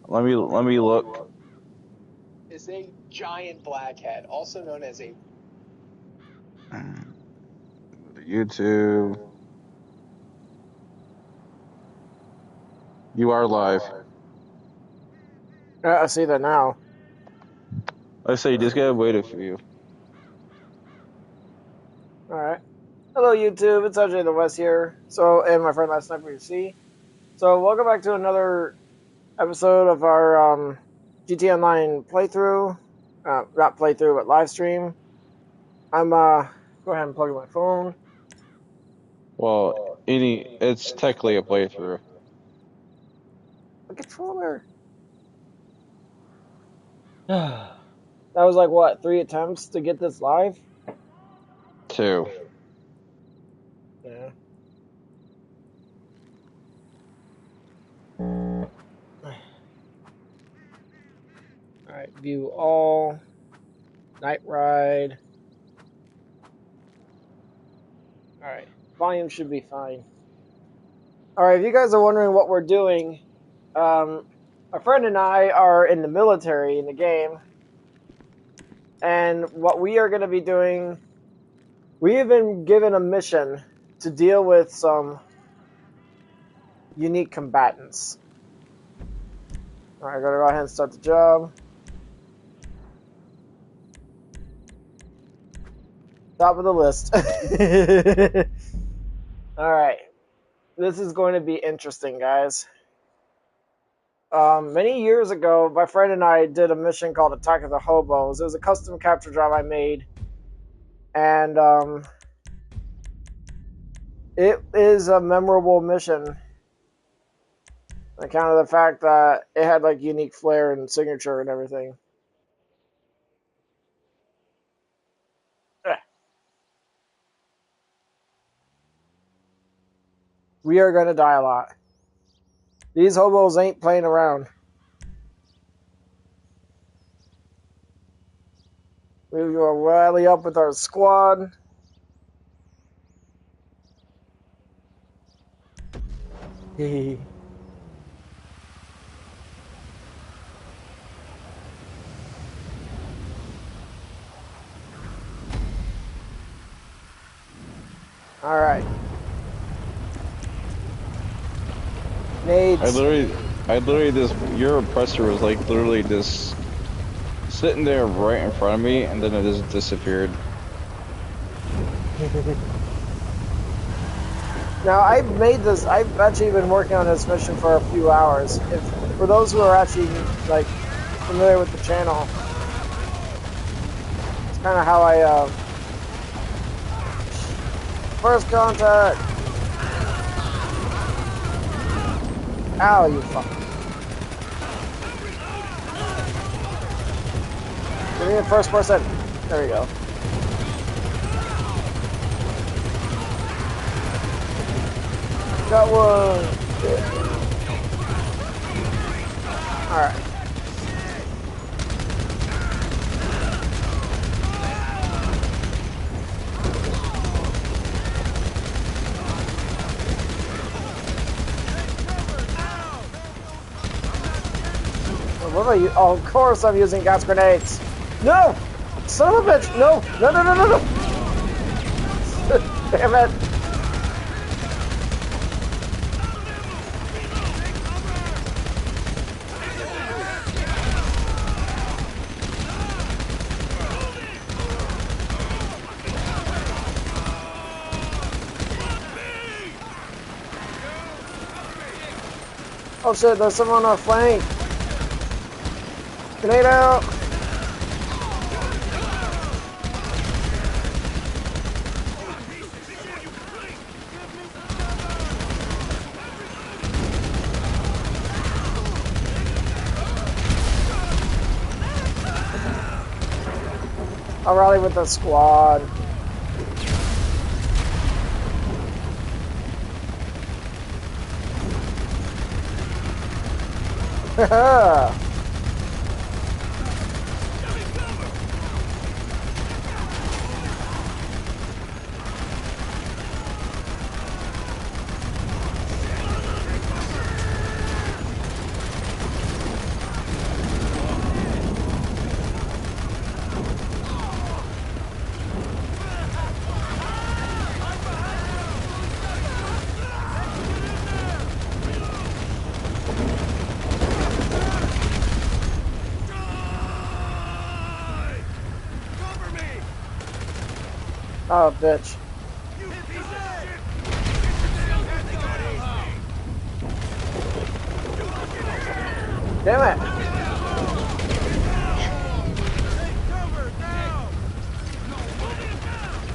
Let me look. Is a giant blackhead, also known as a. YouTube. You are live. I see that now. I say just gotta wait for you. All right. Hello, YouTube. It's RJ the West here. So, and my friend Last Sniper you see. So, welcome back to another episode of our GTA Online playthrough. Not playthrough, but live stream. I'm go ahead and plug in my phone. Well, it's technically a playthrough. The controller. That was like what, 3 attempts to get this live? 2. Yeah. Alright, view all. Night ride. Alright, volume should be fine. Alright, if you guys are wondering what we're doing, my friend and I are in the military in the game. And what we are going to be doing, we have been given a mission to deal with some unique combatants. Alright, gotta go ahead and start the job. Top of the list. Alright. This is going to be interesting, guys. Many years ago, my friend and I did a mission called Attack of the Hobos. It was a custom capture job I made. And it is a memorable mission. On account of the fact that it had like unique flair and signature and everything. We are gonna die a lot. These hobos ain't playing around. We will rally up with our squad. Hehe. Alright. Nades. I literally just, your oppressor was like literally just sitting there right in front of me, and then it just disappeared. Now, I've actually been working on this mission for a few hours. For those who are actually, like, familiar with the channel, it's kind of how I, first contact! Ow, you fuck. Give me the first person. There we go. Got one. Alright. What are you? Oh, of course I'm using gas grenades. No! Son of a bitch! No! No, no, no, no, no! Damn it! Oh shit, there's someone on our flank! Grenade out! I'll rally with the squad. Oh, bitch. Damn it.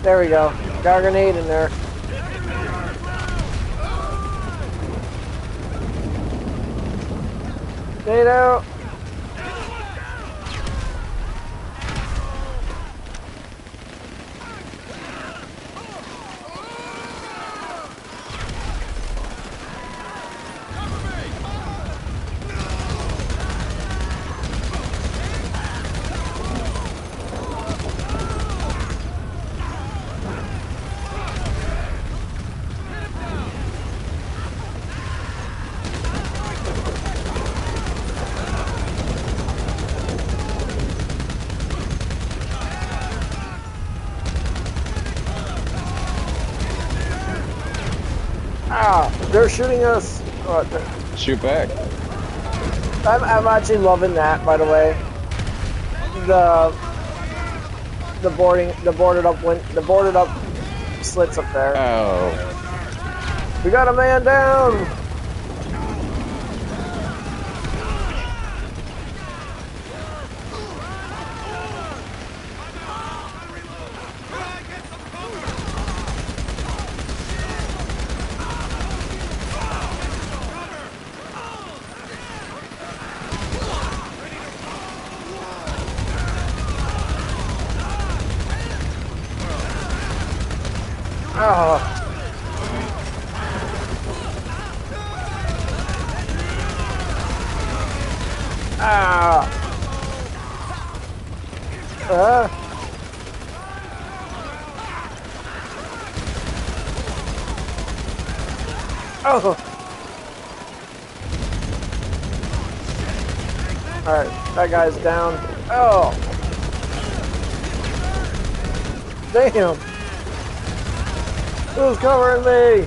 There we go. Got a grenade in there. Grenade out. Ah, they're shooting us. Oh, Shoot back. I'm actually loving that, by the way. The boarded up slits up there. Oh. We got a man down. Oh. Ah. Oh. Alright, that guy's down. Oh. Damn. Who's covering me?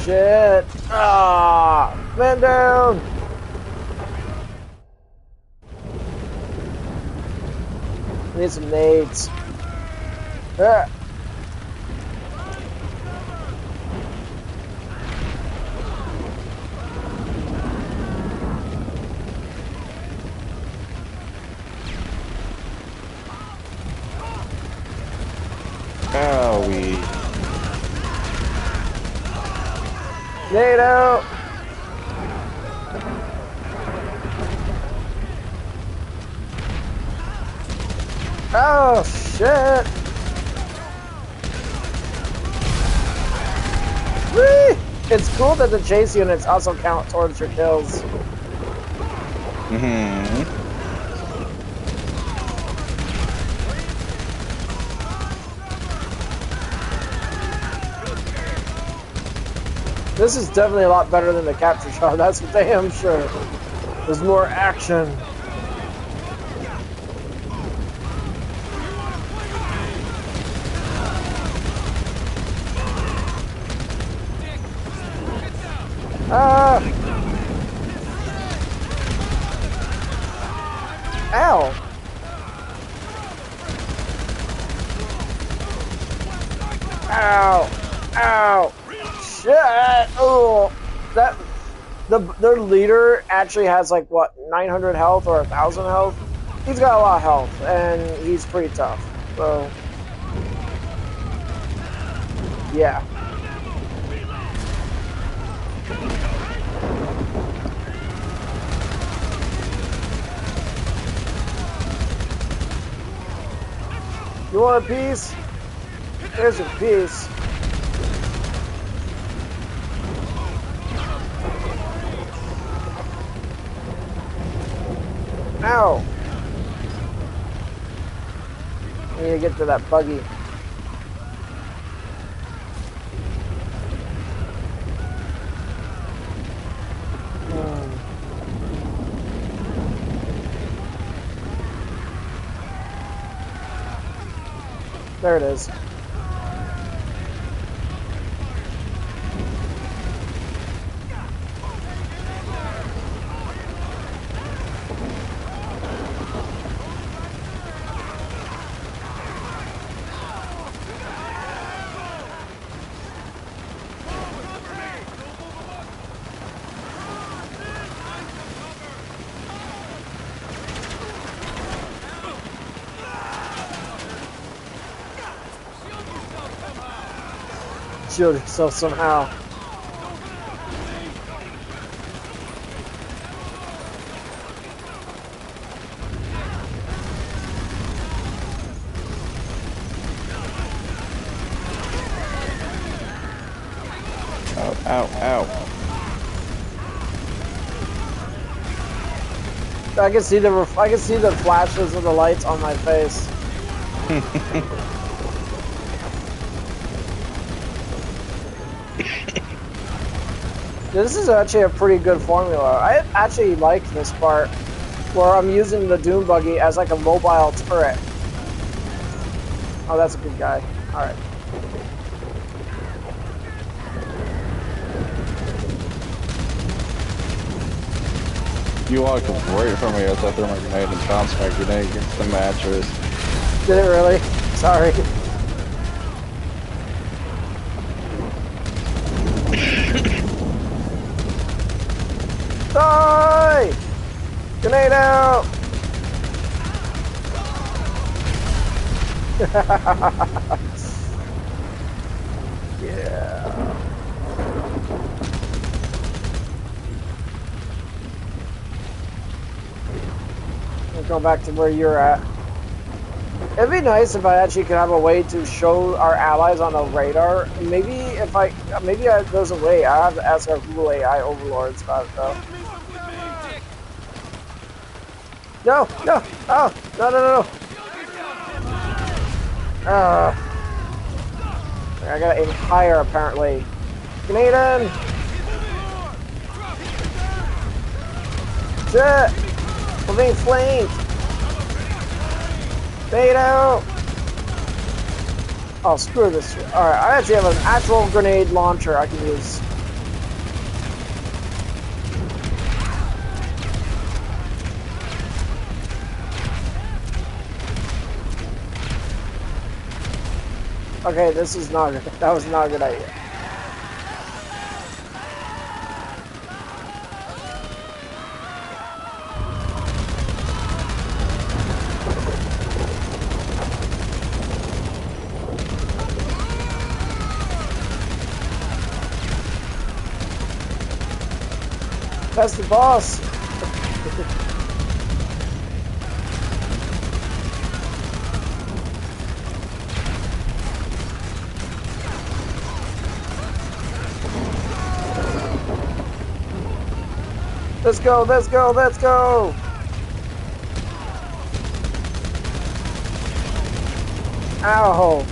Shit. Ah. Man down. Need some nades. Ah. Owie. Nade out. Oh shit. Whee! It's cool that the chase units also count towards your kills. Mm-hmm. This is definitely a lot better than the capture shot, that's for damn sure. There's more action. Ah! Ow! Ow! Ow! Shit! Oh! Their leader actually has like what 900 health or 1,000 health. He's got a lot of health and he's pretty tough. So yeah. You want a piece? There's a piece. Ow! I need to get to that buggy. There it is. Shield yourself somehow. Ow, ow, ow. I can see the flashes of the lights on my face. This is actually a pretty good formula. I actually like this part where I'm using the Doom Buggy as like a mobile turret. Oh, that's a good guy. Alright. You walked right from me as I threw my grenade and bounced my grenade against the mattress. Did it really? Sorry. Die! Grenade out! Yeah. We'll go back to where you're at. It'd be nice if I actually could have a way to show our allies on the radar. Maybe there's a way. I have to ask our Google AI overlords about it though. No, no, oh, no, no, no, no. I gotta aim higher apparently. Grenade in! Shit! We're being flanked! Fade out! Oh, screw this shit. Alright, I actually have an actual grenade launcher I can use. Okay, this is not good. That was not a good idea. That's the boss. Let's go, let's go, let's go! Ow!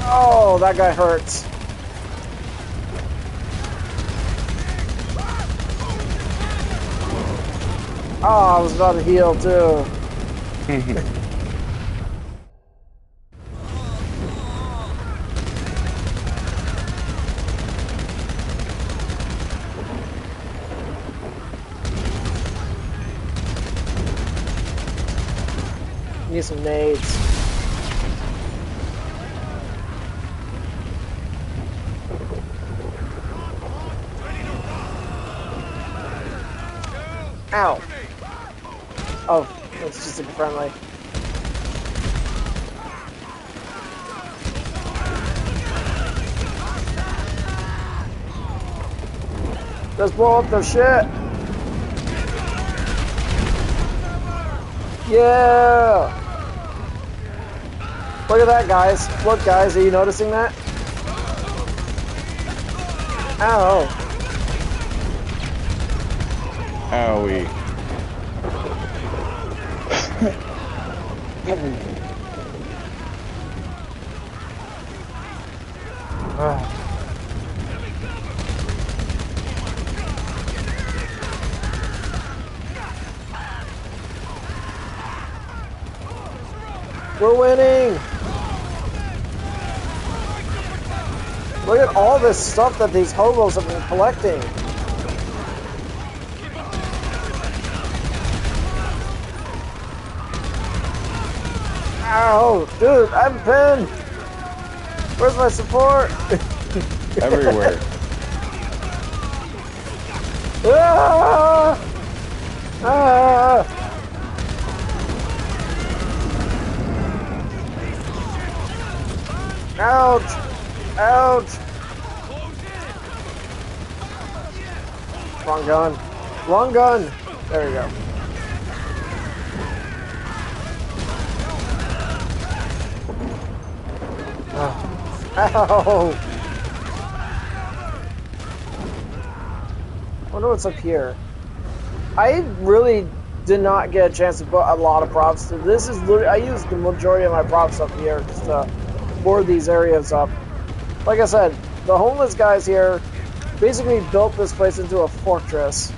Oh, that guy hurts. Oh, I was about to heal too. Need some nades. Ow. Oh, it's just a friendly. Let's blow up their shit. Yeah. Look at that, guys. Look, guys, are you noticing that? Ow. Owie. We're winning! Look at all this stuff that these hobos have been collecting. Ow! Dude, I'm pinned! Where's my support? Everywhere. Ah! Ah! Ouch! Ouch! Wrong gun. Wrong gun! There we go. Ow! I wonder what's up here. I really did not get a chance to put a lot of props to this. Is literally, I used the majority of my props up here just to board these areas up. Like I said, the homeless guys here basically built this place into a fortress.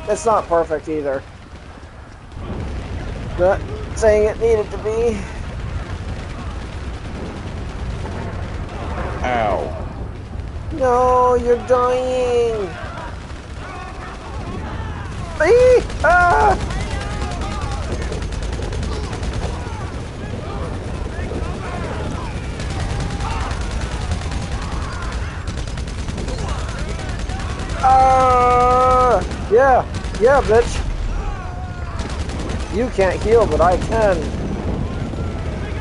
It's not perfect either. Not saying it needed to be. Ow. No, you're dying. Eee! Ah! Yeah, yeah, bitch. You can't heal, but I can.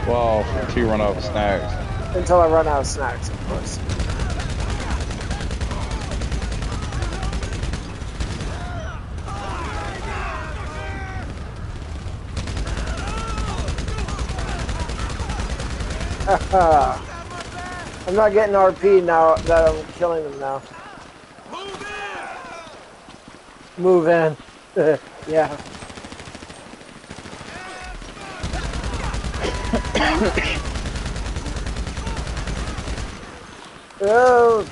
Well, until you run out of snacks. Until I run out of snacks, of course. I'm not getting RP now that I'm killing them now. Move in. Yeah. Oh.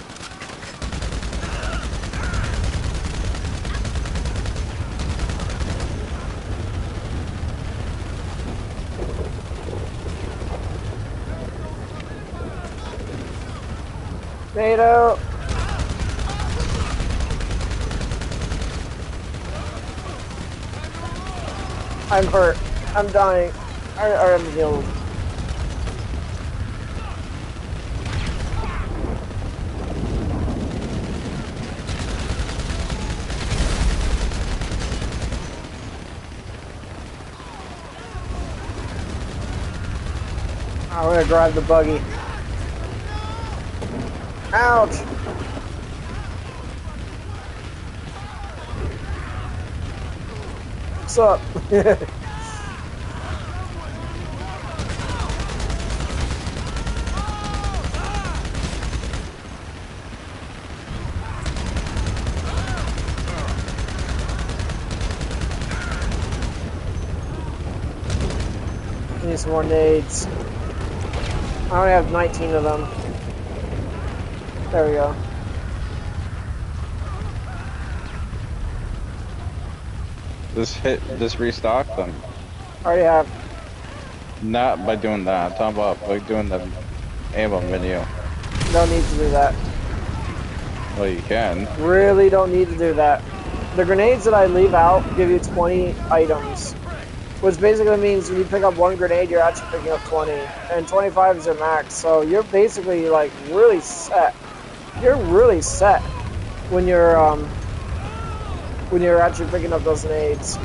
NATO. I'm hurt. I'm dying. I'm healed. I'm gonna drive the buggy. Ouch! What's up? Need some more nades. I only have 19 of them. There we go. Just restock them. Already have. Not by doing that. I'm talking about by doing the ammo video. Don't need to do that. Well, you can. Really don't need to do that. The grenades that I leave out give you 20 items. Which basically means when you pick up one grenade, you're actually picking up 20. And 25 is your max. So you're basically like really set. You're really set when you're actually picking up those nades.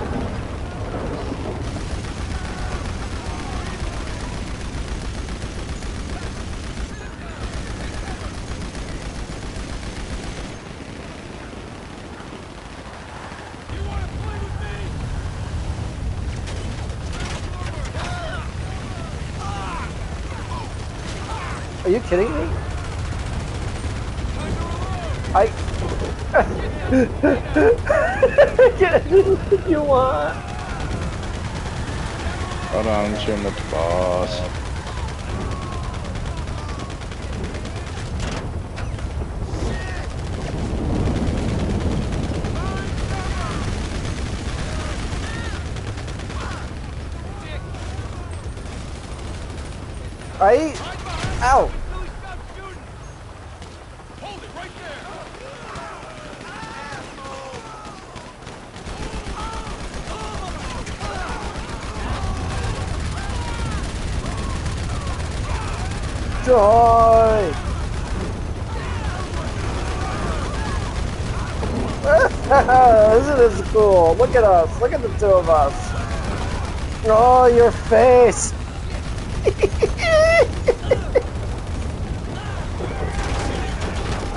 Are you kidding me? Get anything you want. Hold on, I'm shooting at the boss. Right? Ow! Hold it right there. Joy! Isn't this cool? Look at us. Look at the two of us. Oh, your face!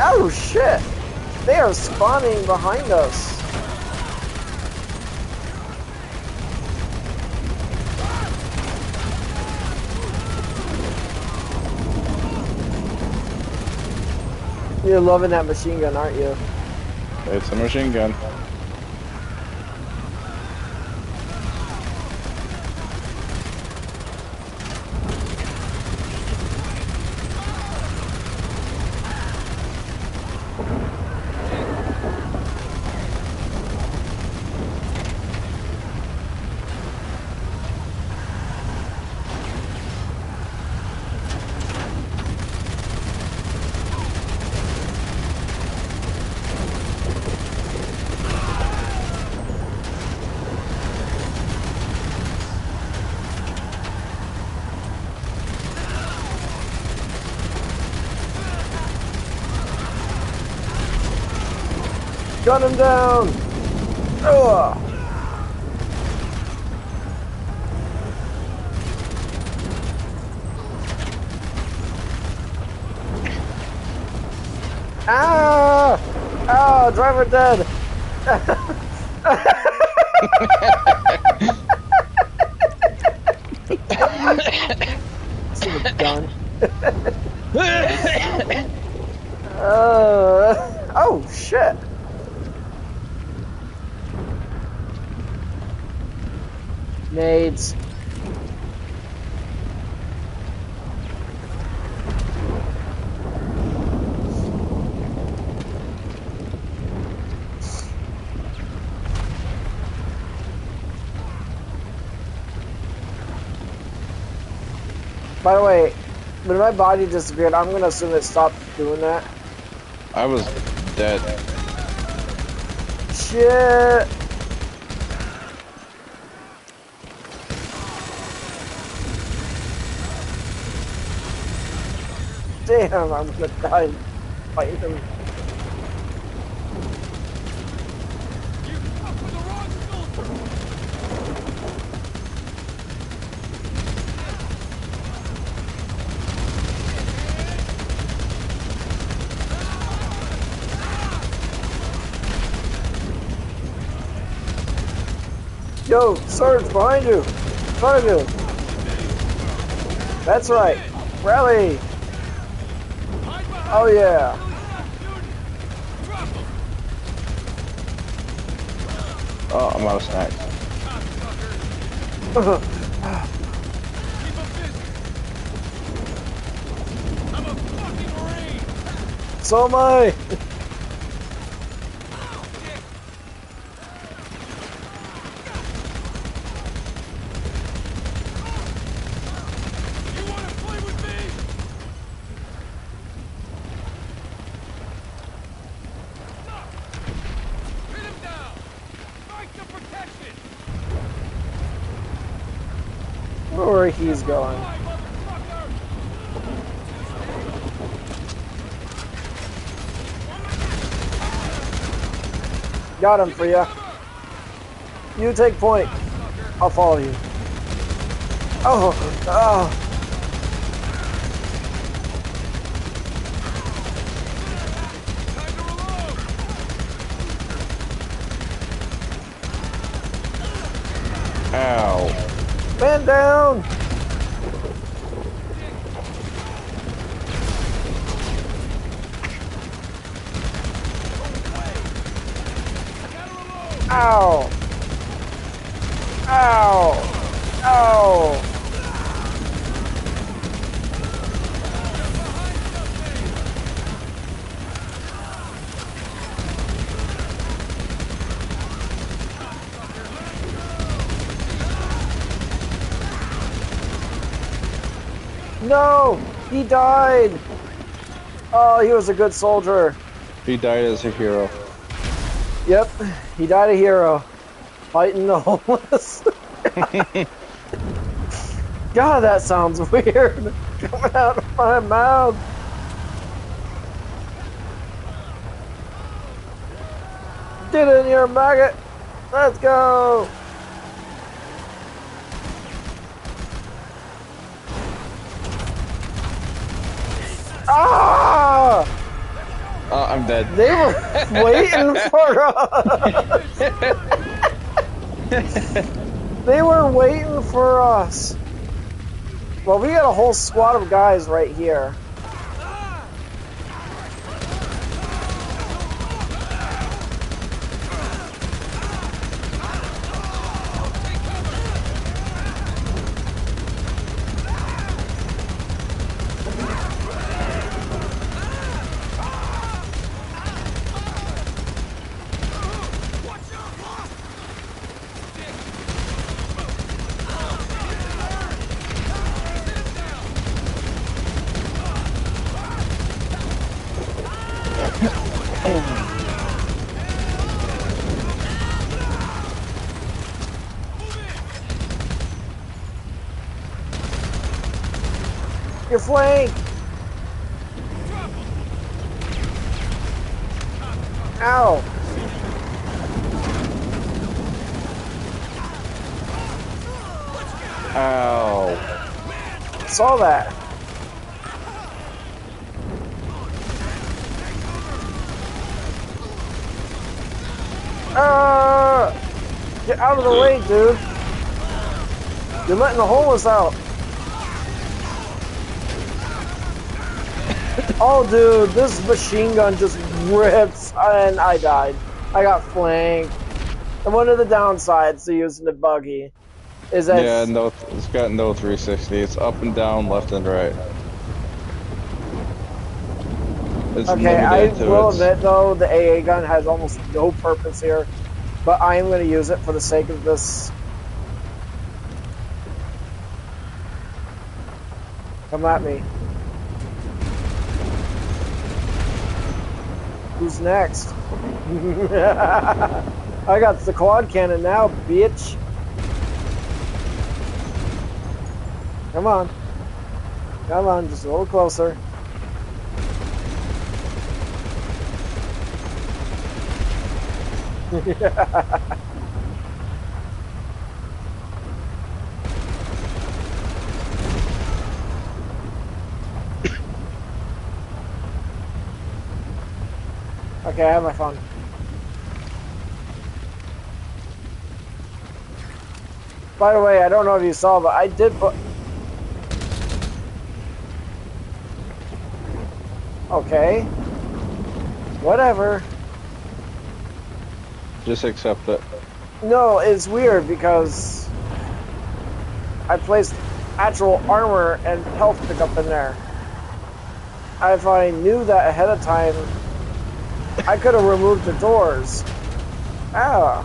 Oh, shit! They are spawning behind us. You're loving that machine gun, aren't you? It's a machine gun. Gun him down! Ugh. Ah! Ah! Driver dead! Stupid gun. Oh, shit! Nades. By the way, when my body disappeared, I'm gonna assume it stopped doing that. I was dead. Shit! Damn, I'm gonna die fighting him. You up with the wrong soldier. Yo, Surge, behind you! In front of you! That's right! Rally! Oh yeah! Oh, I'm out of snacks. Keep him busy. I'm a fucking Marine. So am I! You want to play with me? Hit him down. Fight the protection. Where he's going. Fly, motherfucker. Got him for ya. You take point. I'll follow you. Oh! Oh! Time to reload. Ow. Man down! Ow! Ow! Ow! No! He died! Oh, he was a good soldier. He died as a hero. Yep, he died a hero. Fighting the homeless. God, that sounds weird. Coming out of my mouth. Get in here, maggot. Let's go. Ah! I'm dead. They were waiting for us. They were waiting for us. Well, we got a whole squad of guys right here. Your flank! Ow! Ow. Saw that. Get out of the way, dude. You're letting the homeless out. Oh, dude, this machine gun just rips, and I died. I got flanked. And one of the downsides to using the buggy is that Yeah, no, it's got no 360. It's up and down, left and right. It's okay, I limited to will its- admit though, the AA gun has almost no purpose here, but I am going to use it for the sake of this. Come at me. Who's next? I got the quad cannon now, bitch. Come on. Come on, just a little closer. Okay, I have my phone. By the way, I don't know if you saw, but I did put... Okay. Whatever. Just accept it. No, it's weird because I placed actual armor and health pickup in there. If I knew that ahead of time, I could have removed the doors. Ah.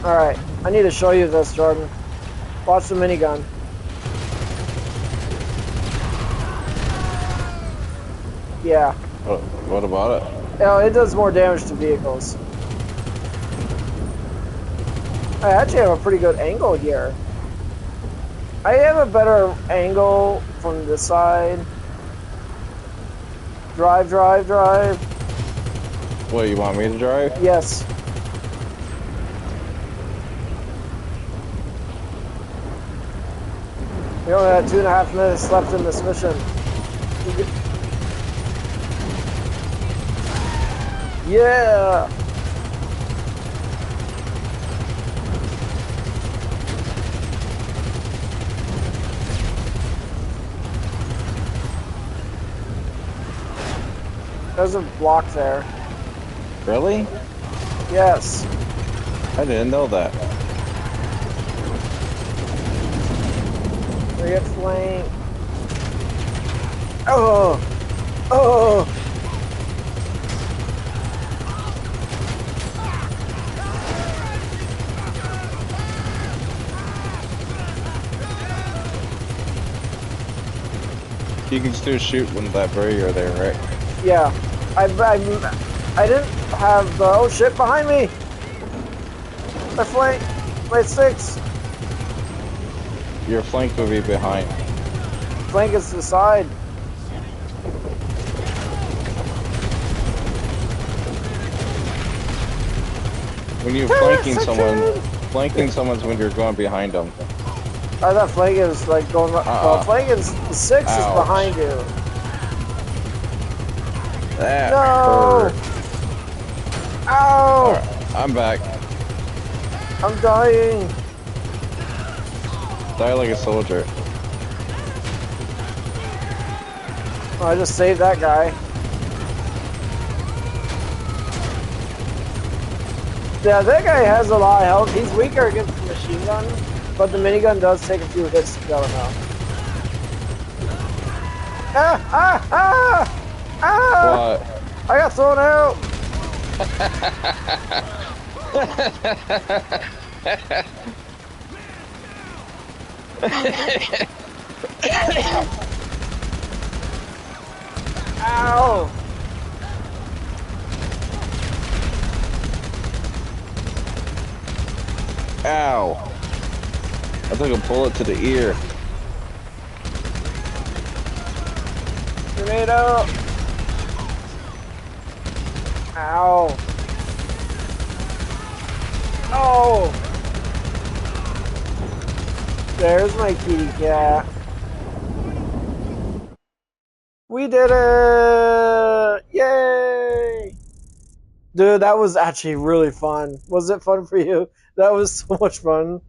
Alright, I need to show you this, Jordan. Watch the minigun. Yeah. What about it? It does more damage to vehicles. I actually have a pretty good angle here. I have a better angle from this side. Drive, drive, drive. What, you want me to drive? Yes. We only have 2.5 minutes left in this mission. Yeah! There's a block there. Really? Yes. I didn't know that. We get flanked. Oh! Oh! You can still shoot when that barrier there, right? Yeah. I didn't have the... Oh shit, behind me! My flank! My six! Your flank will be behind. Flank is to the side. When you're flanking someone's when you're going behind them. I thought flank is like going... Well, flank is... The six is Ouch. behind you. That No! hurt. Ow! Alright, I'm back. I'm dying. Die like a soldier. Oh, I just saved that guy. Yeah, that guy has a lot of health. He's weaker against the machine gun, but the minigun does take a few hits to kill him out. Ah! Ah! Ah! Ah! What? I got thrown out! Ow! Ow. I took a bullet to the ear. Tornado! Ow! Oh! There's my kitty cat. We did it! Yay! Dude, that was actually really fun. Was it fun for you? That was so much fun.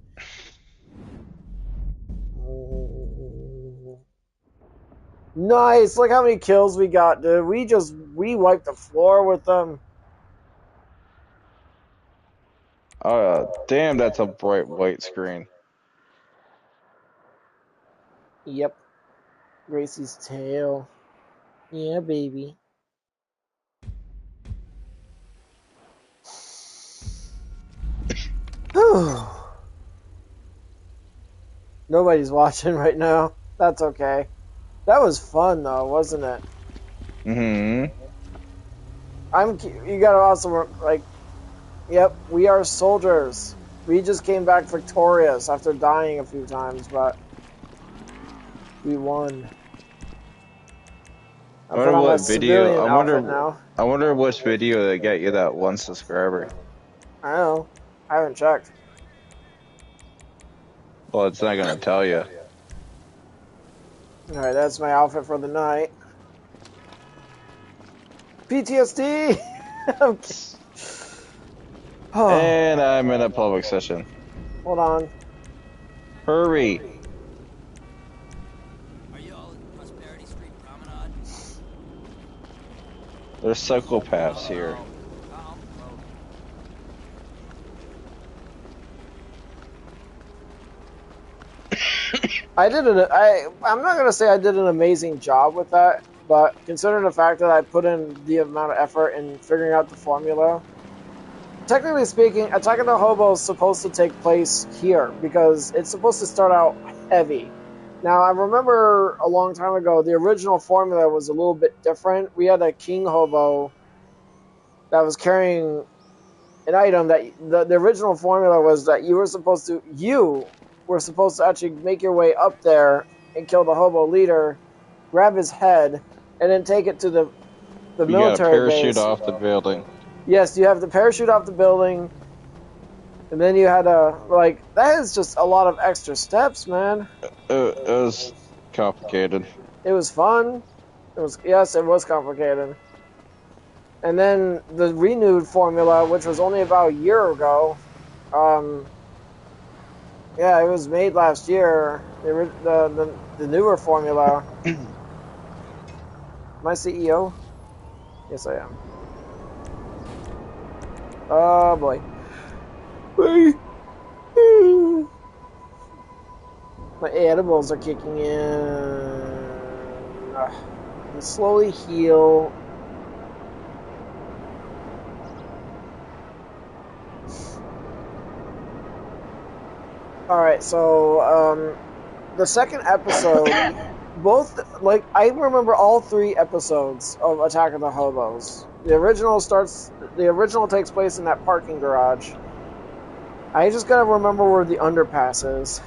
Nice! Look how many kills we got, dude. We wiped the floor with them. Damn, that's a bright white screen. Yep. Gracie's tail. Yeah, baby. Nobody's watching right now. That's okay. That was fun though, wasn't it? Mm-hmm. You gotta also like, yep, we are soldiers. We just came back victorious after dying a few times, but we won. I wonder put on my what video. civilian outfit now. I wonder which video that got you that 1 subscriber. I don't know. I haven't checked. Well, it's not gonna tell you. Alright, that's my outfit for the night. PTSD! Oh, And I'm in a public session. hold on. Hurry! Are you all in Prosperity Street Promenade? There's psychopaths here. I'm not gonna say I did an amazing job with that, but considering the fact that I put in the amount of effort in figuring out the formula, technically speaking, Attack of the Hobo is supposed to take place here because it's supposed to start out heavy. Now, I remember a long time ago, the original formula was a little bit different. We had a King Hobo that was carrying an item that the original formula was that you were supposed to actually make your way up there and kill the hobo leader, grab his head, and then take it to the You military gotta parachute base. off the building. Yes, you have to parachute off the building, and then you had to, like, that is just a lot of extra steps, man. It was complicated. It was fun. Yes, it was complicated. And then the renewed formula, which was only about a year ago, yeah, it was made last year. The newer formula. Am I CEO? Yes, I am. Oh boy. My animals are kicking in. And slowly heal. Alright, so, the second episode both, like, I remember all 3 episodes of Attack of the Hobos. The original takes place in that parking garage. I just gotta remember where the underpass is.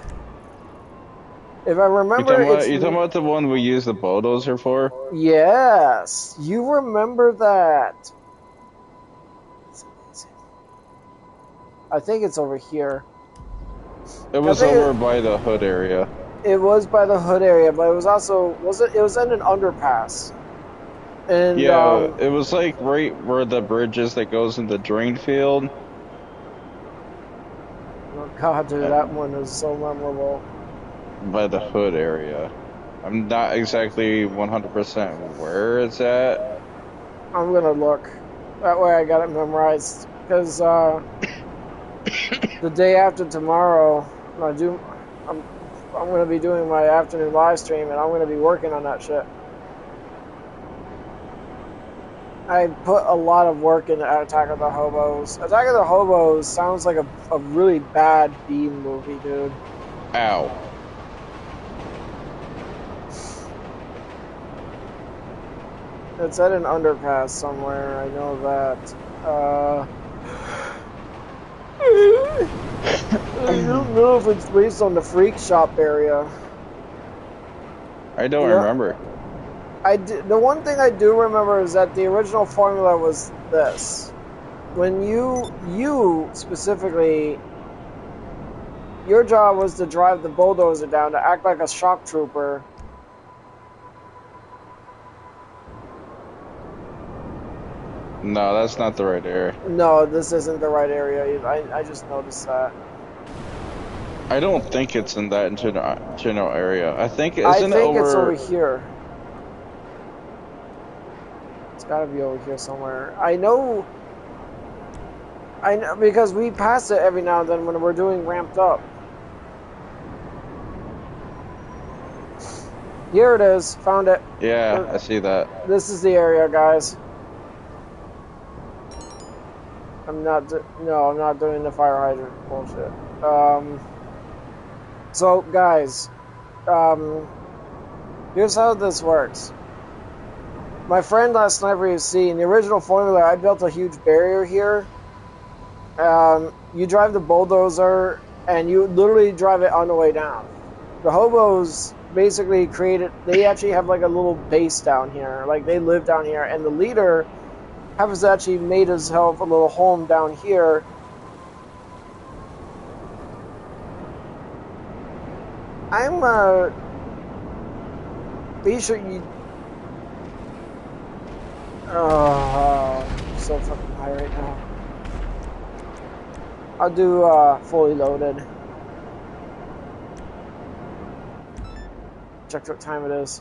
If I remember, it's... You talking about the one we use the bulldozer for? Yes, you remember that. I think it's over here. It was over by the hood area. It was by the hood area, but it was also... It was in an underpass. And, yeah, it was like right where the bridge is that goes in the drain field. Oh god, dude, that one is so memorable. By the hood area. I'm not exactly 100% where it's at. I'm gonna look. That way I got it memorized. Because, the day after tomorrow, I'm gonna be doing my afternoon live stream, and I'm gonna be working on that shit. I put a lot of work into Attack of the Hobos. Attack of the Hobos sounds like a really bad B movie, dude. Ow. It's at an underpass somewhere, I know that. I don't know if it's based on the Freak Shop area. I don't remember. The one thing I do remember is that the original formula was this. When you specifically, your job was to drive the bulldozer down to act like a shock trooper. No, that's not the right area. No, this isn't the right area. I just noticed that. I don't think it's in that general area. I think it's over here. It's gotta be over here somewhere. I know because we pass it every now and then when we're doing ramped up. Here it is. Found it. Yeah, I see that. This is the area, guys. I'm not doing the fire hydrant bullshit. So guys, here's how this works. My friend last Sniper UC, in the original formula, I built a huge barrier here. You drive the bulldozer, and you literally drive it on the way down. The hobos basically they actually have like a little base down here. Like, they live down here, and the leader has actually made himself a little home down here. I'm be sure you... Oh, I'm so fucking high right now. I'll do fully loaded. Check what time it is.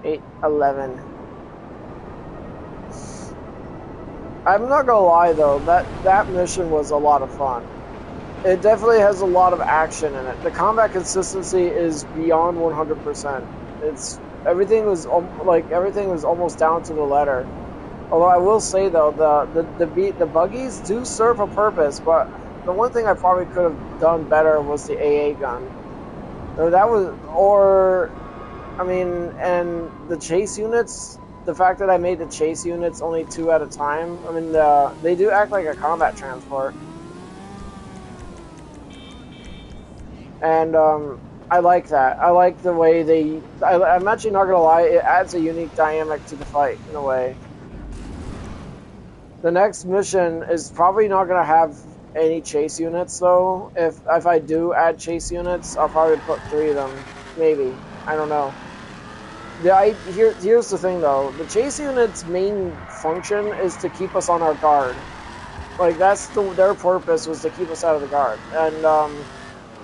8:11. I'm not gonna lie though, that mission was a lot of fun. It definitely has a lot of action in it. The combat consistency is beyond 100%. Everything was almost down to the letter. Although I will say though, the buggies do serve a purpose, but the one thing I probably could have done better was the AA gun. And the chase units. The fact that I made the chase units only 2 at a time. I mean, they do act like a combat transport. And I like that. I like the way I'm actually not gonna lie, it adds a unique dynamic to the fight in a way. The next mission is probably not gonna have any chase units though. If I do add chase units, I'll probably put 3 of them, maybe. I don't know. Here's the thing though. The chase unit's main function is to keep us on our guard. Like, their purpose was to keep us out of the guard, and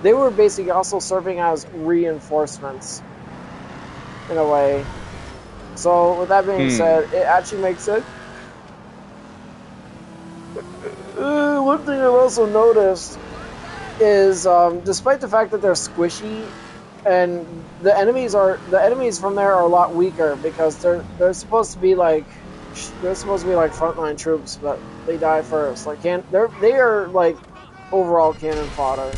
they were basically also serving as reinforcements in a way. So with that being said, it actually makes it. One thing I've also noticed is, despite the fact that they're squishy, and the enemies from there are a lot weaker because they're supposed to be like frontline troops, but they die first. Like, they are like overall cannon fodder.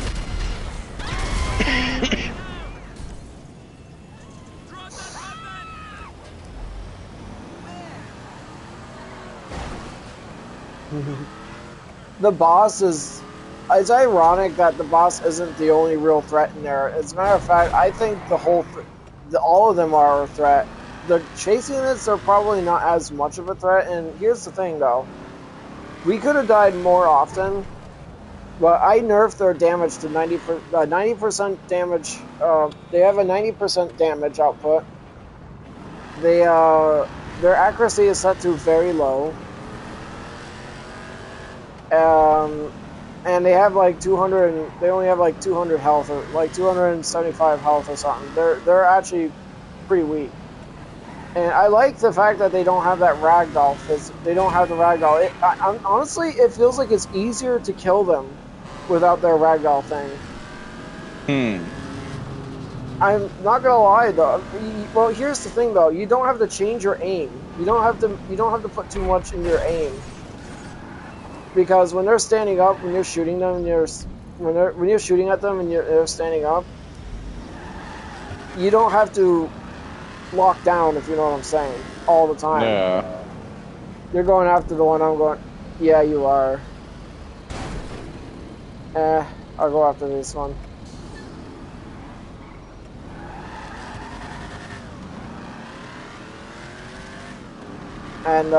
The boss is... It's ironic that the boss isn't the only real threat in there. As a matter of fact, I think all of them are a threat. The chase units are probably not as much of a threat, and here's the thing, though. We could have died more often, but I nerfed their damage to 90% damage. They have a 90% damage output. Their accuracy is set to very low. And they have like 200. They only have like 200 health, or like 275 health or something. They're actually pretty weak. And I like the fact that they don't have that ragdoll. They don't have the ragdoll. Honestly, it feels like it's easier to kill them without their ragdoll thing. I'm not gonna lie though. Well, here's the thing though. You don't have to change your aim. You don't have to put too much in your aim. Because when they're standing up, when you're shooting them, when you're shooting at them and they're standing up, you don't have to lock down, if you know what I'm saying, all the time. Yeah. You're going after the one I'm going. Yeah, you are. I'll go after this one. And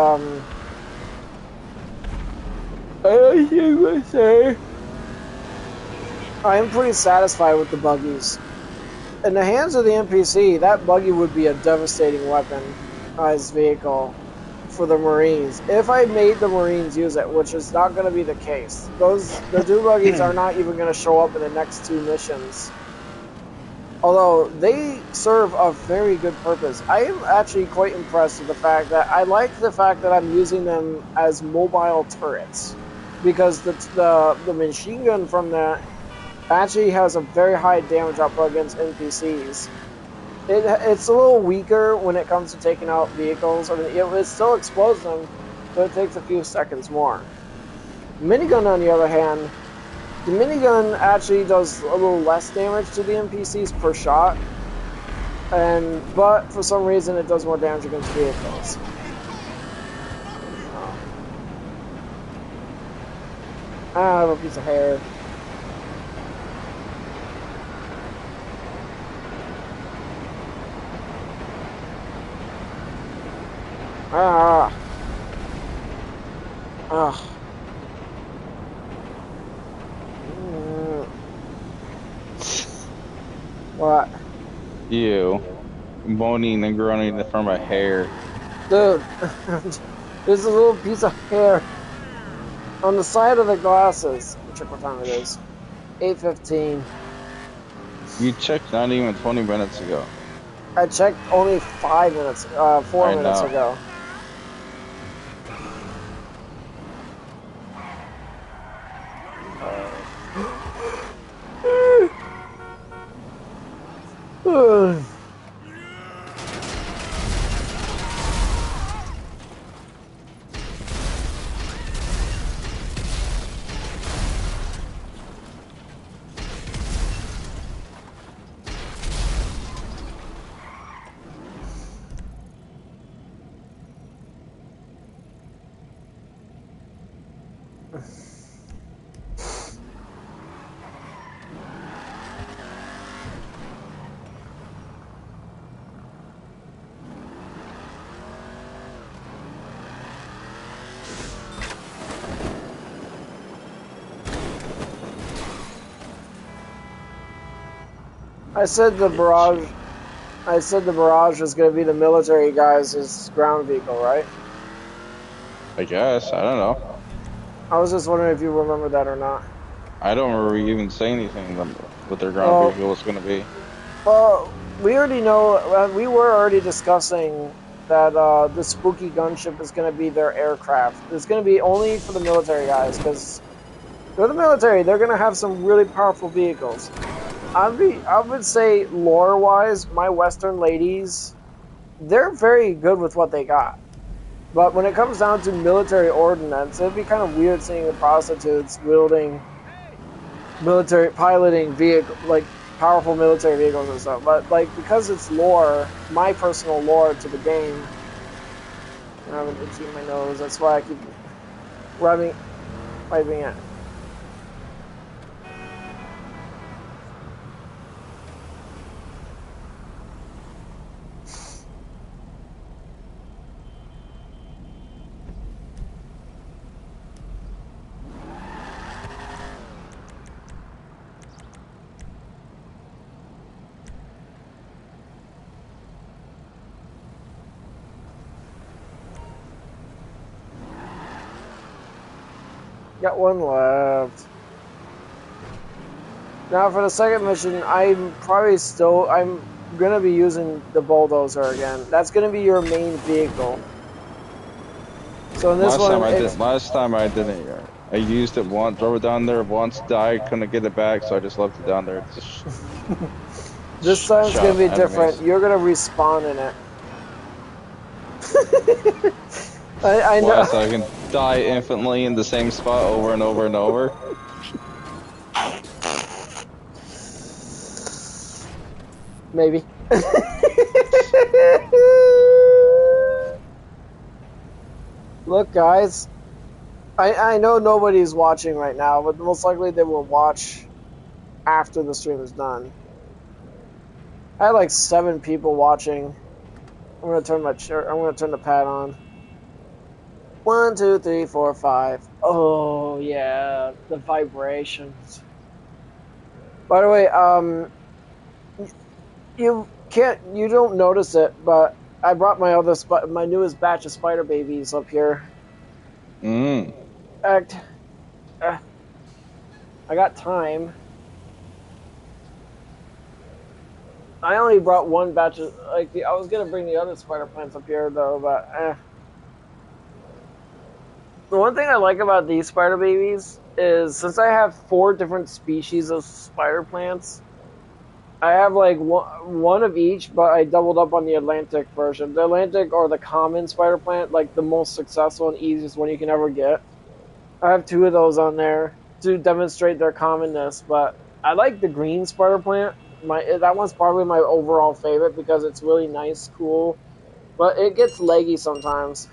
I am pretty satisfied with the buggies. In the hands of the NPC, that buggy would be a devastating weaponized vehicle for the Marines. If I made the Marines use it, which is not going to be the case. The two buggies are not even going to show up in the next two missions. Although they serve a very good purpose. I am actually quite impressed with the fact that I like the fact that I'm using them as mobile turrets. Because the machine gun from that actually has a very high damage output against NPCs. It's a little weaker when it comes to taking out vehicles. I mean, it still explodes them, but it takes a few seconds more. Minigun, on the other hand, the minigun actually does a little less damage to the NPCs per shot, but for some reason it does more damage against vehicles. I have a piece of hair. What? You. Moaning and groaning from my hair. Dude, there's a little piece of hair on the side of the glasses. Let me check what time it is. 8:15. You checked not even 20 minutes ago. I checked only 4 minutes ago. I said the barrage is going to be the military guys' ground vehicle, right? I guess. I don't know. I was just wondering if you remember that or not. I don't remember even saying anything what their ground vehicle was going to be. Well, we already know. We were already discussing that the spooky gunship is going to be their aircraft. It's going to be only for the military guys, because they're the military. They're going to have some really powerful vehicles. I would say, lore-wise, my Western ladies, they're very good with what they got. But when it comes down to military ordnance, it'd be kind of weird seeing the prostitutes piloting powerful military vehicles and stuff. But because it's lore, my personal lore to the game, I haven't itchy my nose. That's why I keep. wiping it. Got one left. Now for the second mission, I'm gonna be using the bulldozer again. That's gonna be your main vehicle. So in this Last time I didn't. I used it once, drove it down there once, died, couldn't get it back, so I just left it down there. This time's shot gonna be enemies. different. You're gonna respawn in it. I know. Why, so I can die infinitely in the same spot over and over and over? Maybe. Look, guys. I know nobody's watching right now, but most likely they will watch after the stream is done. I had like 7 people watching. I'm gonna turn the pad on. 1, 2, 3, 4, 5. Oh yeah, the vibrations. By the way, you don't notice it, but I brought my newest batch of spider babies up here. I got time. I only brought one batch of, I was gonna bring the other spider plants up here though, but The one thing I like about these spider babies is since I have 4 different species of spider plants, I have like one of each, but I doubled up on the Atlantic version. The Atlantic or the common spider plant, like the most successful and easiest one you can ever get. I have 2 of those on there to demonstrate their commonness, but I like the green spider plant. That one's probably my overall favorite because it's really nice, cool, but it gets leggy sometimes.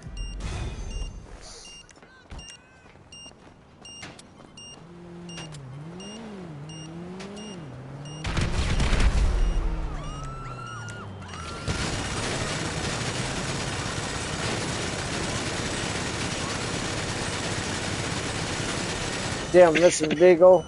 Damn, missing Beagle.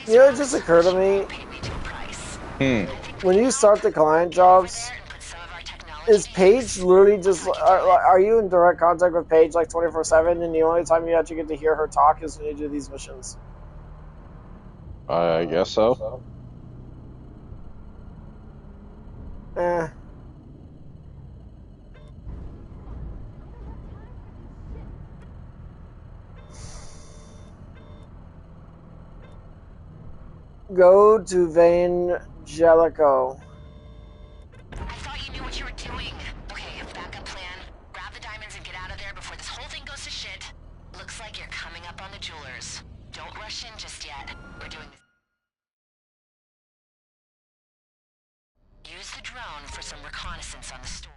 You know, it just occurred to me. When you start the client jobs, is Paige literally just... Are you in direct contact with Paige like 24/7 and the only time you actually get to hear her talk is when you do these missions? I guess so. Go to Vangelico. I thought you knew what you were doing. Okay, backup plan. Grab the diamonds and get out of there before this whole thing goes to shit. Looks like you're coming up on the jewelers. Don't rush in just yet. We're doing this. Use the drone for some reconnaissance on the store.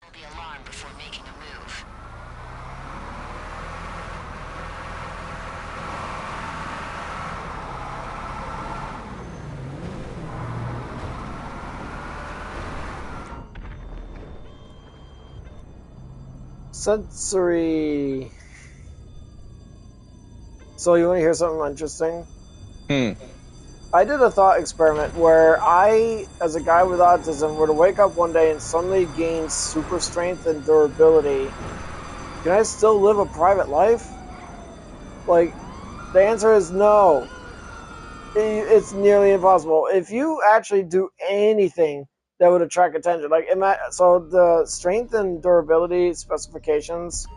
We'll be alarmed before making a move. Sensory. So you want to hear something interesting? I did a thought experiment where I, as a guy with autism, were to wake up one day and suddenly gain super strength and durability. Can I still live a private life? Like, the answer is no. It's nearly impossible. If you actually do anything that would attract attention, so the strength and durability specifications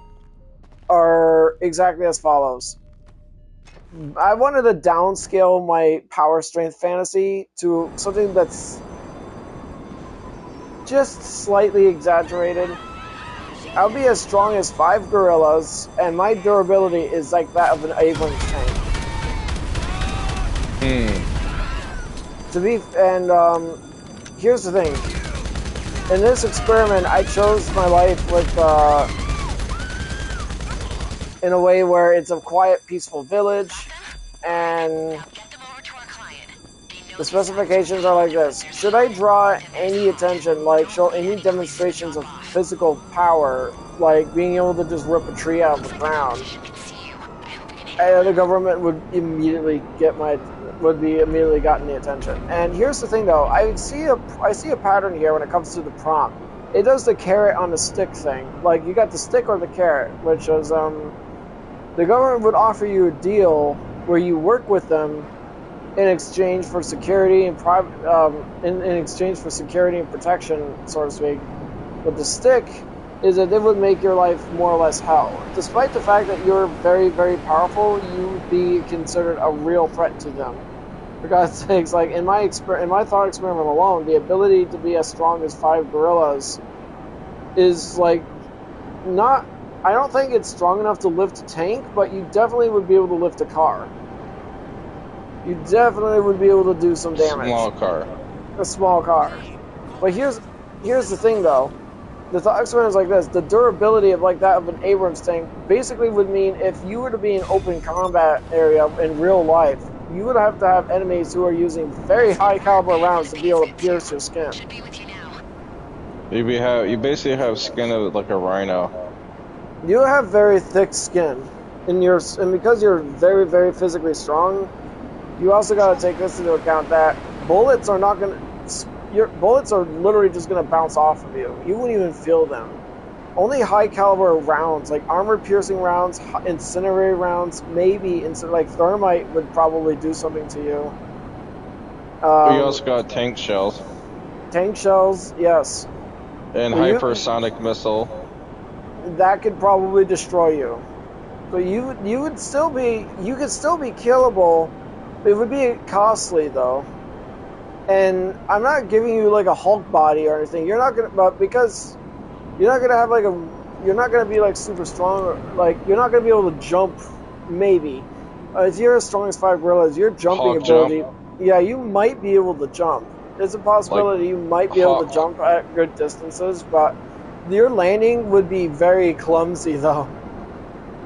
are exactly as follows. I wanted to downscale my power strength fantasy to something that's just slightly exaggerated. I'll be as strong as 5 gorillas, and my durability is like that of an Abrams tank. Here's the thing. In this experiment, I chose my life with, in a way where it's a quiet, peaceful village, and the specifications are like this. Should I draw any attention, like show any demonstrations of physical power, like being able to just rip a tree out of the ground, the government would immediately immediately gotten the attention. And here's the thing, though, I see a pattern here when it comes to the prompt. It does the carrot on the stick thing. Like, you got the stick or the carrot, which is the government would offer you a deal where you work with them in exchange for security and in exchange for security and protection, so to speak. But the stick is that it would make your life more or less hell. Despite the fact that you're very, very powerful, you would be considered a real threat to them. For God's sakes, like in my thought experiment alone, the ability to be as strong as 5 gorillas is like not. I don't think it's strong enough to lift a tank, but you definitely would be able to lift a car. You definitely would be able to do some damage. A small car. But here's the thing, though. The thought experiment is like this. The durability of like that of an Abrams tank basically would mean if you were to be in open combat area in real life, you would have to have enemies who are using very high caliber rounds to be able to pierce your skin. You basically have skin of like a rhino. You have very thick skin, and because you're very, very physically strong, you also got to take this into account that bullets are not gonna. Your bullets are literally just gonna bounce off of you. You wouldn't even feel them. Only high caliber rounds, like armor piercing rounds, incendiary rounds, maybe like thermite would probably do something to you. You also got tank shells. Tank shells, yes. And hypersonic missile. That could probably destroy you. But you could still be killable. It would be costly though. And I'm not giving you like a Hulk body or anything. You're not gonna be like super strong. Like you're not gonna be able to jump. Maybe if you're as strong as 5 gorillas, your jumping Hulk ability. Jump. Yeah, you might be able to jump. There's a possibility like you might be able to jump at good distances, but your landing would be very clumsy though,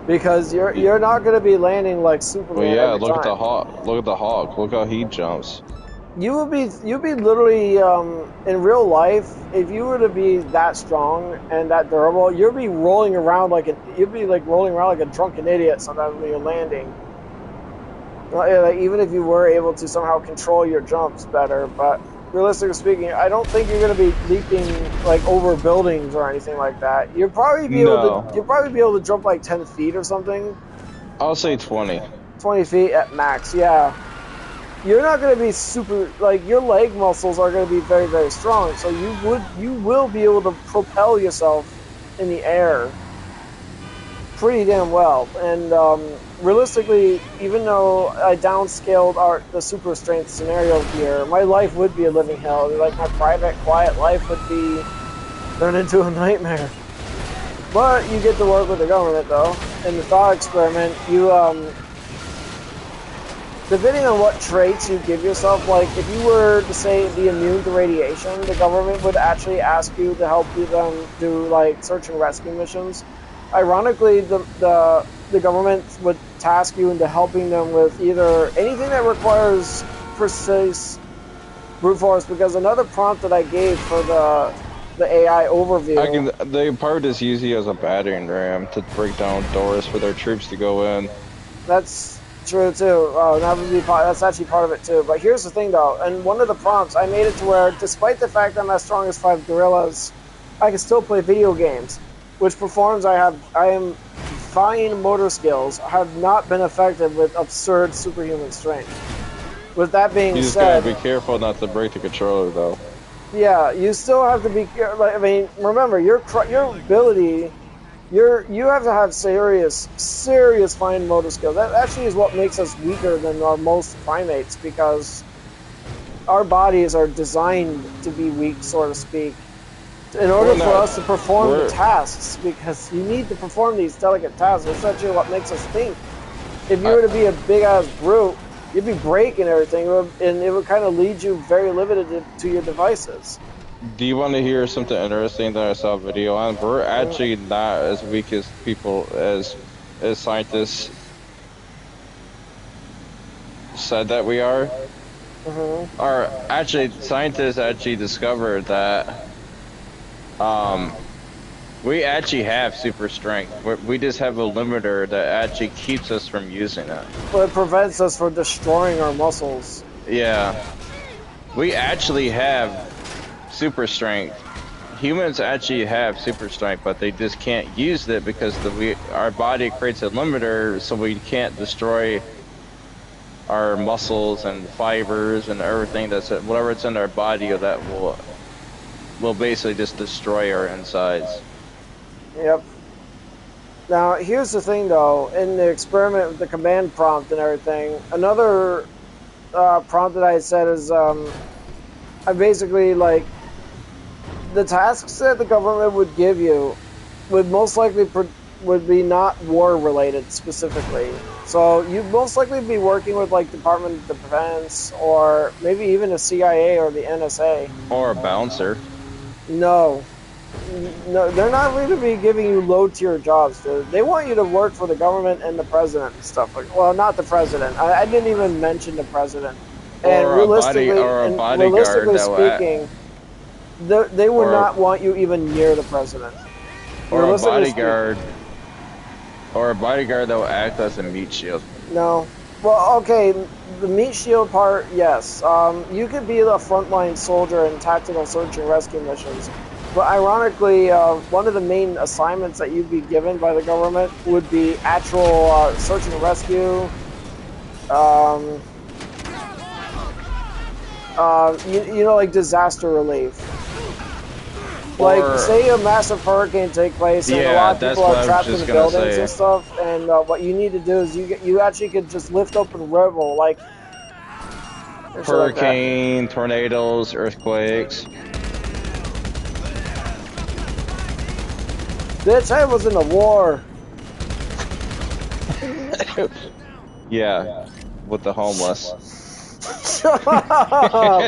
because you're not gonna be landing like Superman. Well, yeah. Every Look time. at the Hawk. Look at the Hawk. Look how he jumps. You'd be literally in real life, if you were to be that strong and that durable, you'd be rolling around like a drunken idiot sometimes when you're landing. Like, even if you were able to somehow control your jumps better, but realistically speaking, I don't think you're going to be leaping like over buildings or anything like that. You'll probably be able to jump like 10 feet or something. I'll say 20. 20 feet at max, yeah. You're not going to be super, like, your leg muscles are going to be very, very strong, so you will be able to propel yourself in the air pretty damn well. And realistically, even though I downscaled the super strength scenario here, my life would be a living hell. Like, my private, quiet life would be turned into a nightmare. But you get to work with the government, though. In the thought experiment, depending on what traits you give yourself, like if you were to say be immune to radiation, the government would actually ask you to help them do like search and rescue missions. Ironically, the government would task you into helping them with either anything that requires precise brute force, because another prompt that I gave for the AI overview. They probably just use you as a battering ram to break down doors for their troops to go in. That's true too. That's actually part of it too. But here's the thing though, and one of the prompts I made it to where, despite the fact I'm as strong as 5 gorillas, I can still play video games, which performs I am fine motor skills, have not been affected with absurd superhuman strength. With that being said, you just gotta be careful not to break the controller though. Yeah, you still have to be. I mean, remember your ability You have to have serious fine motor skill. That actually is what makes us weaker than our most primates, because our bodies are designed to be weak, so to speak, in order for us to perform the tasks, because you need to perform these delicate tasks. It's actually what makes us think. If you were to be a big-ass brute, you'd be breaking everything, and it would kind of lead you very limited to your devices. Do you want to hear something interesting that I saw a video on? We're actually not as weak as people as scientists said that we are. Or actually, scientists actually discovered that we actually have super strength. We just have a limiter that actually keeps us from using it. But it prevents us from destroying our muscles. Yeah, we actually have super strength. Humans actually have super strength, but they just can't use it because our body creates a limiter, so we can't destroy our muscles and fibers and everything whatever's in our body that will basically just destroy our insides. Yep. Now, here's the thing, though. In the experiment with the command prompt and everything, another prompt that I said is, I basically, like, the tasks that the government would give you would most likely would be not war-related specifically. So you'd most likely be working with, like, Department of Defense, or maybe even the CIA or the NSA. Or a bouncer. No, they're not going to be giving you low-tier jobs, dude. They want you to work for the government and the president and stuff. Well, not the president. I didn't even mention the president. And or realistically, a bodyguard speaking, they would not want you even near the president. Or a bodyguard. Or a bodyguard that will act as a meat shield. No. Well, okay, the meat shield part, yes. You could be the frontline soldier in tactical search and rescue missions. But ironically, one of the main assignments that you'd be given by the government would be actual search and rescue. You know, like disaster relief. Like, say a massive hurricane take place and a lot of people are trapped in the buildings and stuff, and what you need to do is you actually could just lift open a river, like hurricane, tornadoes, earthquakes. Bitch, I was in a war. Yeah, with the homeless. Shut up!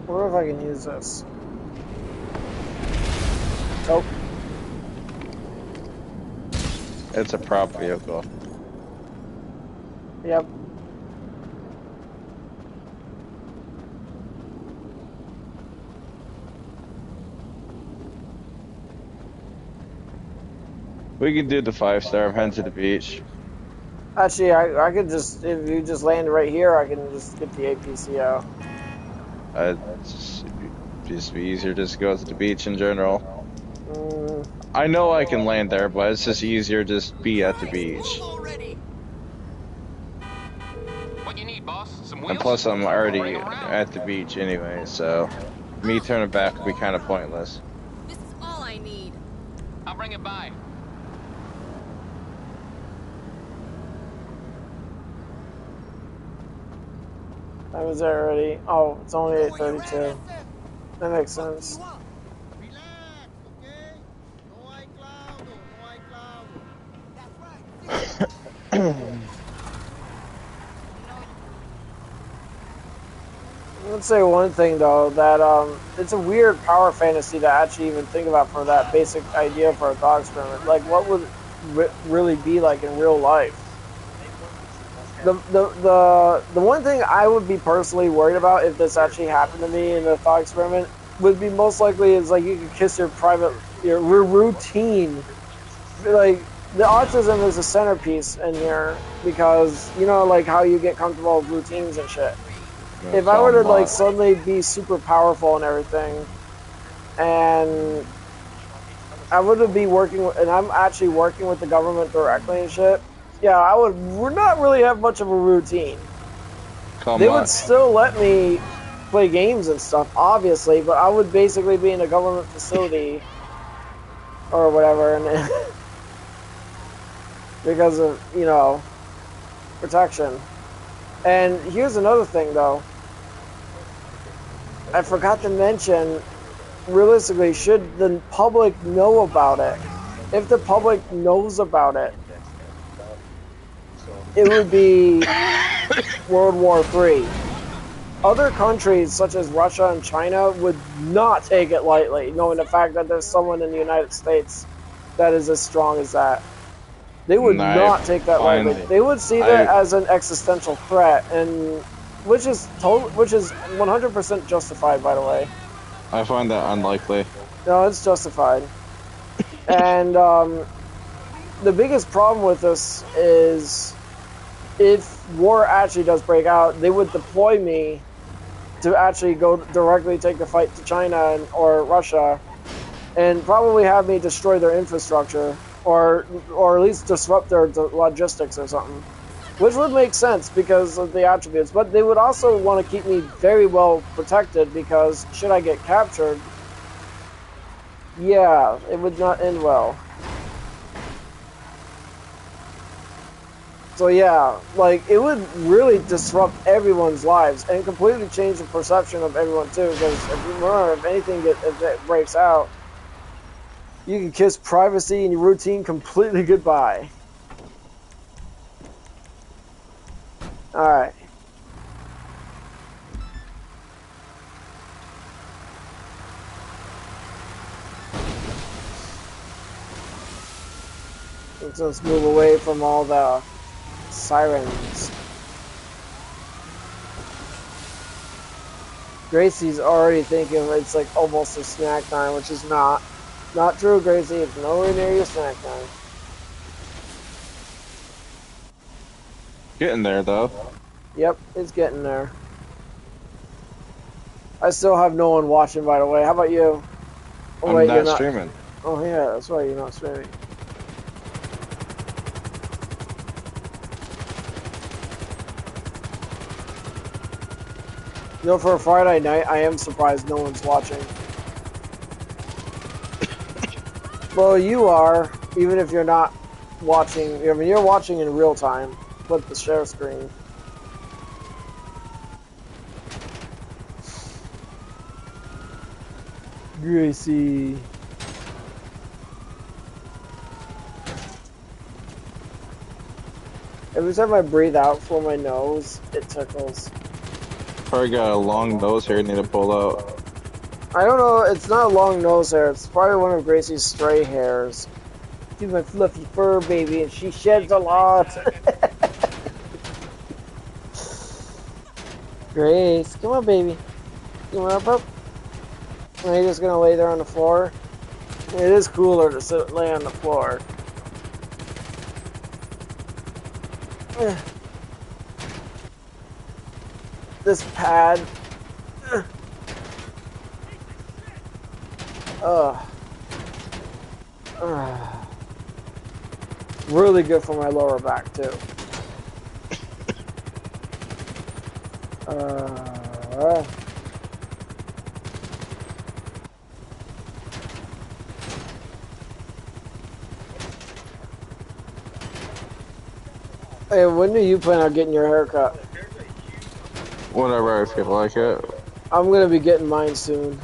I wonder if I can use this. Nope. It's a prop vehicle. Yep. We can do the 5-star. I'm heading to the beach. Actually, I could just, if you just land right here, I can just get the APCO. Just be easier just to go to the beach in general. I know I can land there, but it's just easier to just be at the beach. What you need, boss? Some wheels? And plus, I'm already at the beach anyway, so me turning back would be kind of pointless. This is all I need. I'll bring it by. I was there already. Oh, it's only 8:32. That makes sense. Let's say one thing though, that it's a weird power fantasy to actually even think about for that basic idea for a thought experiment. Like, what would really be like in real life? The one thing I would be personally worried about if this actually happened to me in a thought experiment would be most likely is like you could kiss your routine like the autism is a centerpiece in here because you know like how you get comfortable with routines and shit. If That's I were all to like not. suddenly be super powerful and everything, and I would be working with, and I'm actually working with the government directly and shit. Yeah, I would not really have much of a routine. Come They would on. still let me play games and stuff, obviously, but I would basically be in a government facility or whatever, and because of protection. And here's another thing, though. I forgot to mention. Realistically, should the public know about it? If the public knows about it, it would be World War III. Other countries, such as Russia and China, would not take it lightly, knowing the fact that there's someone in the United States that is as strong as that. They would I not take that lightly. find They would see that I as an existential threat, and which is 100% justified, by the way. I find that unlikely. No, it's justified. And the biggest problem with this is if war actually does break out, they would deploy me to actually go directly take the fight to China or Russia, and probably have me destroy their infrastructure or at least disrupt their logistics or something, which would make sense because of the attributes. But they would also want to keep me very well protected because should I get captured, yeah, it would not end well. So yeah, like it would really disrupt everyone's lives and completely change the perception of everyone too. Because if you remember, if it breaks out, you can kiss privacy and your routine completely goodbye. All right. Let's move away from all the sirens. Gracie's already thinking it's like almost a snack time, which is not. Not true, Gracie. It's nowhere near your snack time. Getting there though. Yep, it's getting there. I still have no one watching, by the way. How about you? Oh, I'm wait, not you're not. streaming. Oh, yeah, that's right. You're not streaming. You know, for a Friday night, I am surprised no one's watching. Well, you are, even if you're not watching. I mean, you're watching in real time with the share screen. Gracie. Every time I breathe out from my nose, it tickles. Probably got a long nose hair you need to pull out. I don't know, it's not a long nose hair, it's probably one of Gracie's stray hairs. She's my fluffy fur baby, and she sheds a lot. Grace, come on, baby. Come on up. Are you just gonna lay there on the floor? It is cooler to lay on the floor. This pad. Really good for my lower back too. Hey, when do you plan on getting your hair cut? Whenever I feel like it. I'm gonna be getting mine soon.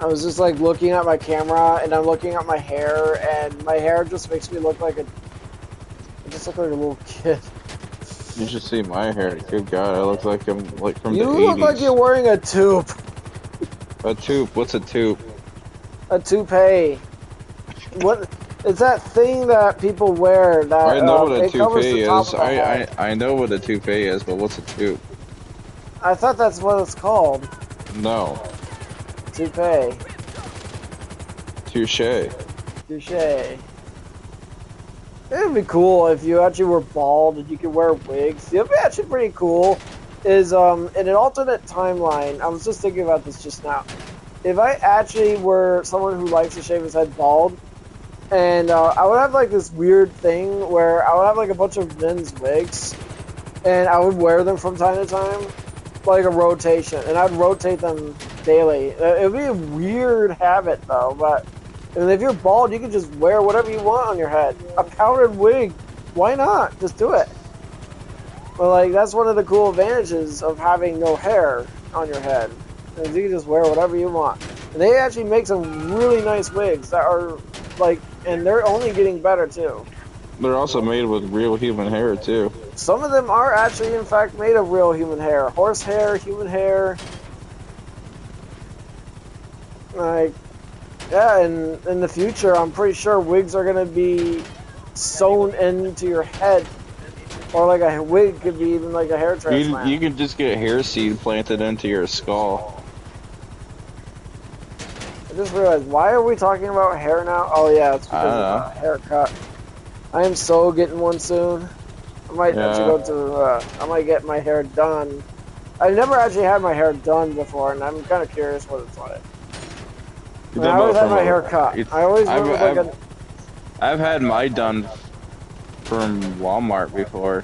I was just like looking at my camera and I'm looking at my hair, and my hair just makes me look like I just look like a little kid. You should see my hair. Good God, I look like I'm like from You the look 80s. like you're wearing a tube. A tube? What's a tube? A toupee. What? It's that thing that people wear that I know what a it covers toupee the top is. of the head. I know what a toupee is, but what's a tube? I thought that's what it's called. No. Toupee. Touche. Touche. It would be cool if you actually were bald and you could wear wigs. It would be actually pretty cool. Is in an alternate timeline, I was just thinking about this just now. If I actually were someone who likes to shave his head bald, and I would have like this weird thing where I would have like a bunch of men's wigs, and I would wear them from time to time, like a rotation, and I'd rotate them daily. It would be a weird habit though, but and if you're bald, you can just wear whatever you want on your head. A powdered wig, why not? Just do it. But like that's one of the cool advantages of having no hair on your head. Is you can just wear whatever you want. And they actually make some really nice wigs that are like, and they're only getting better too. They're also made with real human hair too. Some of them are actually, in fact, made of real human hair. Horse hair, human hair. Like, yeah, and in the future, I'm pretty sure wigs are going to be sewn into your head. Or like a wig could be even like a hair transplant. You can just get hair seed planted into your skull. I just realized, why are we talking about hair now? Oh yeah, it's because of a haircut. I am so getting one soon. I might actually go to, I might get my hair done. I've never actually had my hair done before, and I'm kind of curious what it's like. I always had my hair cut. I always remember I've had mine done from Walmart before.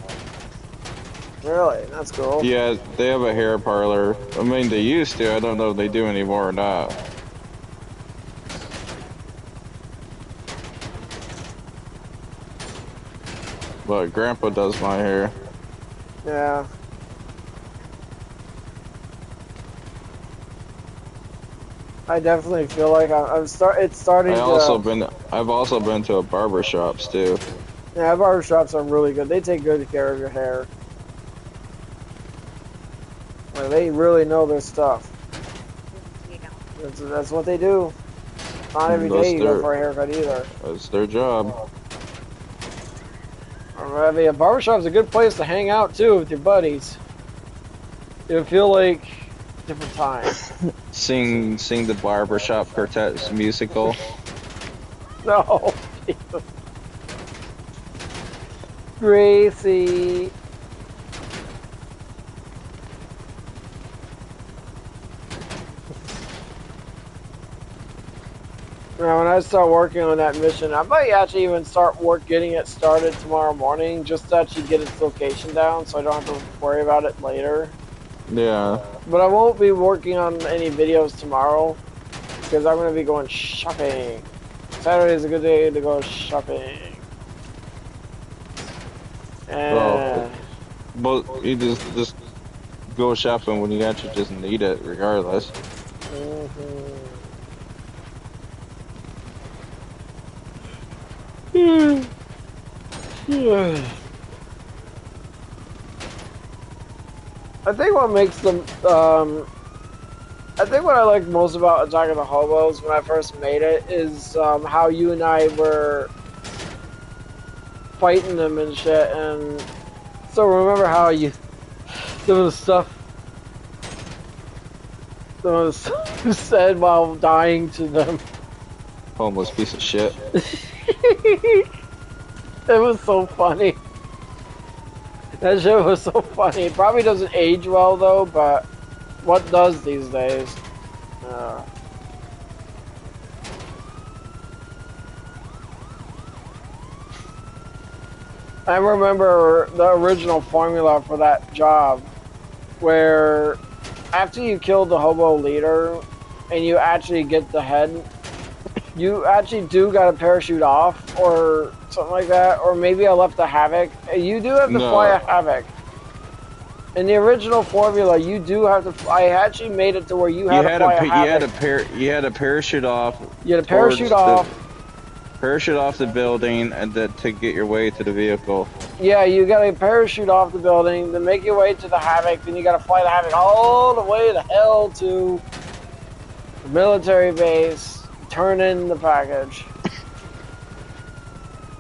Really? That's cool. Yeah, they have a hair parlor. I mean, they used to. I don't know if they do anymore or not. But Grandpa does my hair. Yeah. I definitely feel like it's starting I've also been to a barber shops too. Yeah, barbershops are really good. They take good care of your hair. Like, they really know their stuff. That's what they do. Not every day you go for a haircut either. That's their job. I mean, a barbershop's a good place to hang out too with your buddies. You'll feel like different times. Sing the barbershop quartet's musical. No. Gracie. Now, when I start working on that mission, I might actually even start getting it started tomorrow morning, just to actually get its location down, so I don't have to worry about it later. Yeah. But I won't be working on any videos tomorrow, because I'm going to be going shopping. Saturday is a good day to go shopping. And but you just go shopping when you actually just need it, regardless. I think what makes them, I think what I like most about Attack of the Hobos when I first made it is how you and I were fighting them and shit, and so remember how some of the stuff you said while dying to them. Homeless piece of shit. It was so funny. That shit was so funny. It probably doesn't age well though, but what does these days? I remember the original formula for that job, where after you kill the hobo leader and you actually get the head, you actually do gotta parachute off or something like that, or maybe I left a Havoc. You do have to fly a Havoc. In the original formula, you do have to. I actually made it to where you had to fly a Havoc. You had to parachute off. You had to parachute off. Parachute off the building and then to get your way to the vehicle. Yeah, you gotta parachute off the building, then make your way to the Havoc, then you gotta fly the Havoc all the way to hell to the military base, turn in the package.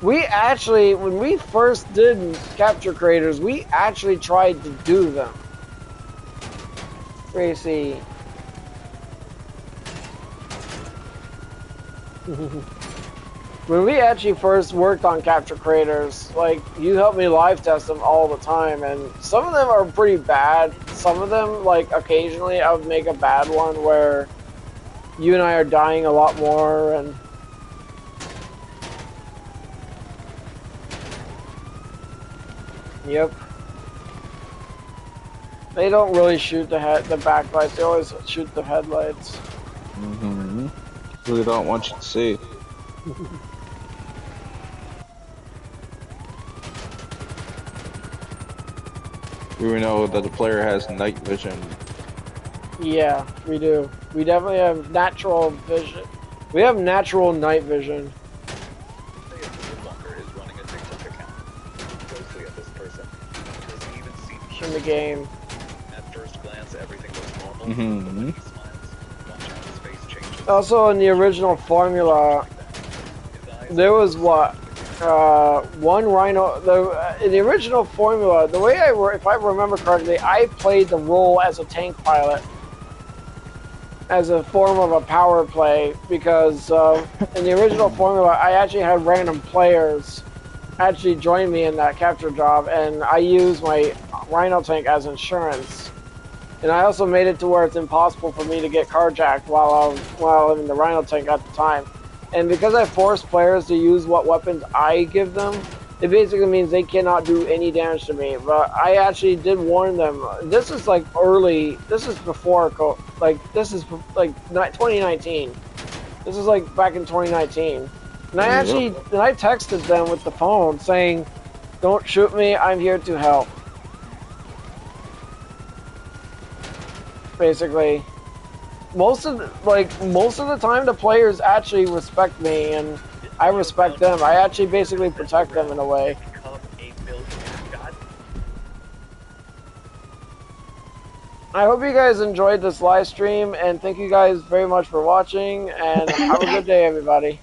We actually, when we first did capture craters, we actually tried to do them. Gracie. When we actually first worked on capture creators, like, you helped me live test them all the time, and some of them are pretty bad. Some of them, like, occasionally I would make a bad one where you and I are dying a lot more, and yep. They don't really shoot the backlights, they always shoot the headlights. Mm-hmm. We don't want you to see. We know that the player has night vision. Yeah, we do. We definitely have natural vision. We have natural night vision. In the game. At first glance, everything looks normal. Mm-hmm. Also, in the original formula, there was what? One Rhino. In the original formula, the way if I remember correctly, I played the role as a tank pilot, as a form of a power play, because in the original formula, I actually had random players actually join me in that capture job, and I used my Rhino tank as insurance. And I also made it to where it's impossible for me to get carjacked while I'm in the Rhino tank at the time. And because I force players to use what weapons I give them, it basically means they cannot do any damage to me. But I actually did warn them. This is like early. This is before, this is like 2019. This is like back in 2019. And I texted them with the phone saying, "Don't shoot me. I'm here to help." Basically, most of the time, the players actually respect me, and I respect them. I actually basically protect them in a way. I hope you guys enjoyed this live stream, and thank you guys very much for watching, and have a good day, everybody.